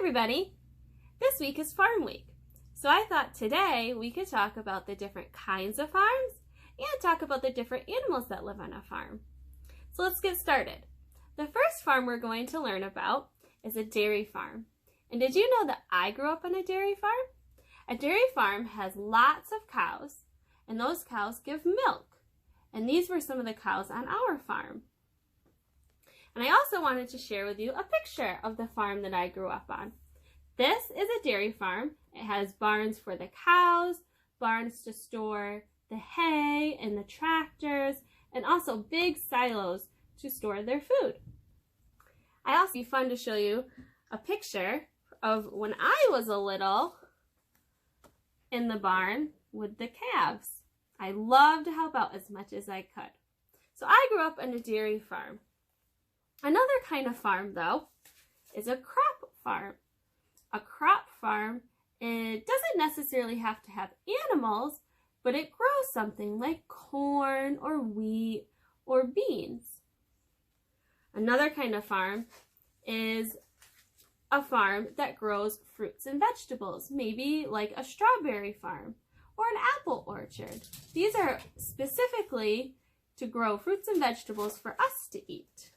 everybody! This week is Farm Week, so I thought today we could talk about the different kinds of farms and talk about the different animals that live on a farm. So let's get started. The first farm we're going to learn about is a dairy farm. And did you know that I grew up on a dairy farm? A dairy farm has lots of cows, and those cows give milk. And these were some of the cows on our farm. And I also wanted to share with you a picture of the farm that I grew up on. This is a dairy farm. It has barns for the cows, barns to store the hay and the tractors, and also big silos to store their food. I also be fun to show you a picture of when I was a little in the barn with the calves. I loved to help out as much as I could. So I grew up on a dairy farm. Another kind of farm, though, is a crop farm. A crop farm, it doesn't necessarily have to have animals, but it grows something like corn or wheat or beans. Another kind of farm is a farm that grows fruits and vegetables, maybe like a strawberry farm or an apple orchard. These are specifically to grow fruits and vegetables for us to eat.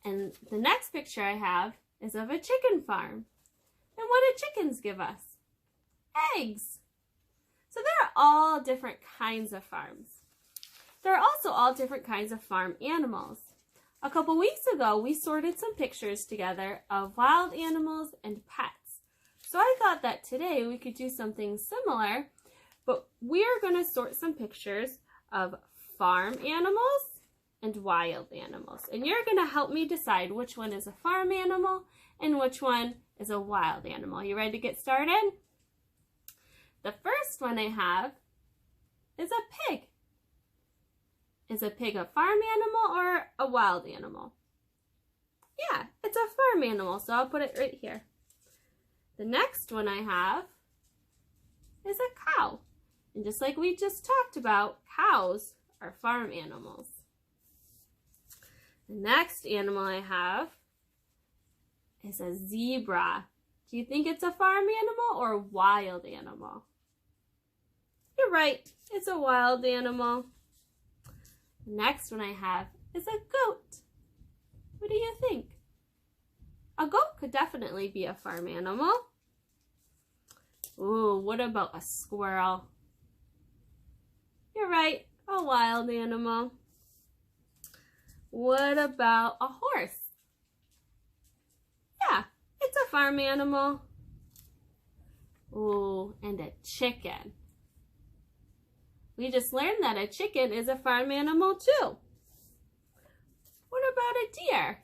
And the next picture I have is of a chicken farm. And what do chickens give us? Eggs. So there are all different kinds of farms. There are also all different kinds of farm animals. A couple weeks ago, we sorted some pictures together of wild animals and pets. So I thought that today we could do something similar, but we're going to sort some pictures of farm animals and wild animals. And you're going to help me decide which one is a farm animal and which one is a wild animal. You ready to get started? The first one I have is a pig. Is a pig a farm animal or a wild animal? Yeah, it's a farm animal, so I'll put it right here. The next one I have is a cow. And just like we just talked about, cows are farm animals. The next animal I have is a zebra. Do you think it's a farm animal or a wild animal? You're right, it's a wild animal. The next one I have is a goat. What do you think? A goat could definitely be a farm animal. Ooh, what about a squirrel? You're right, a wild animal. What about a horse? Yeah, it's a farm animal. Ooh, and a chicken. We just learned that a chicken is a farm animal too. What about a deer?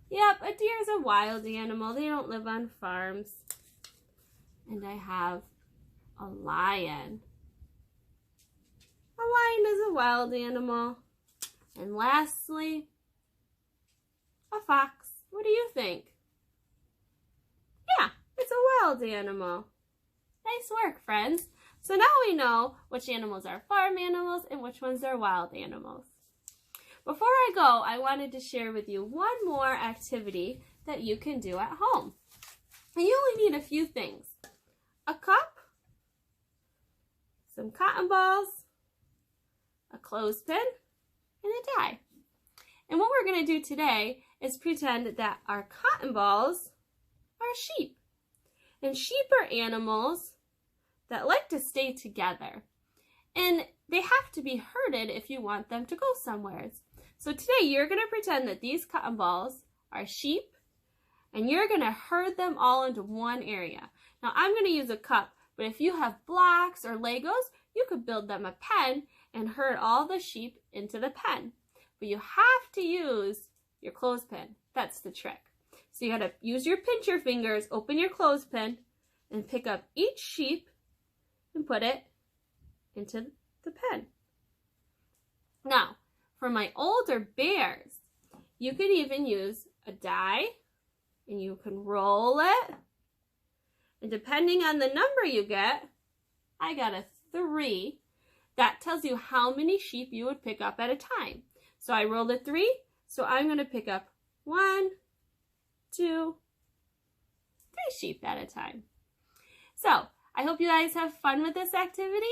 Yep, a deer is a wild animal. They don't live on farms. And I have a lion. A lion is a wild animal. And lastly, a fox. What do you think? Yeah, it's a wild animal. Nice work, friends. So now we know which animals are farm animals and which ones are wild animals. Before I go, I wanted to share with you one more activity that you can do at home. And you only need a few things. A cup, some cotton balls, a clothespin, and a die. And what we're going to do today is pretend that our cotton balls are sheep. And sheep are animals that like to stay together. And they have to be herded if you want them to go somewhere. So today you're going to pretend that these cotton balls are sheep and you're going to herd them all into one area. Now I'm going to use a cup, but if you have blocks or Legos, you could build them a pen and herd all the sheep into the pen. But you have to use your clothespin. That's the trick. So you got to use your pincher fingers, open your clothespin, and pick up each sheep and put it into the pen. Now, for my older bears, you could even use a die and you can roll it. And depending on the number you get, I got a 3. That tells you how many sheep you would pick up at a time. So I rolled a 3, so I'm going to pick up 1, 2, 3 sheep at a time. So I hope you guys have fun with this activity,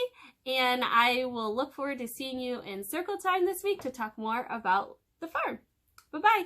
and I will look forward to seeing you in circle time this week to talk more about the farm. Bye-bye.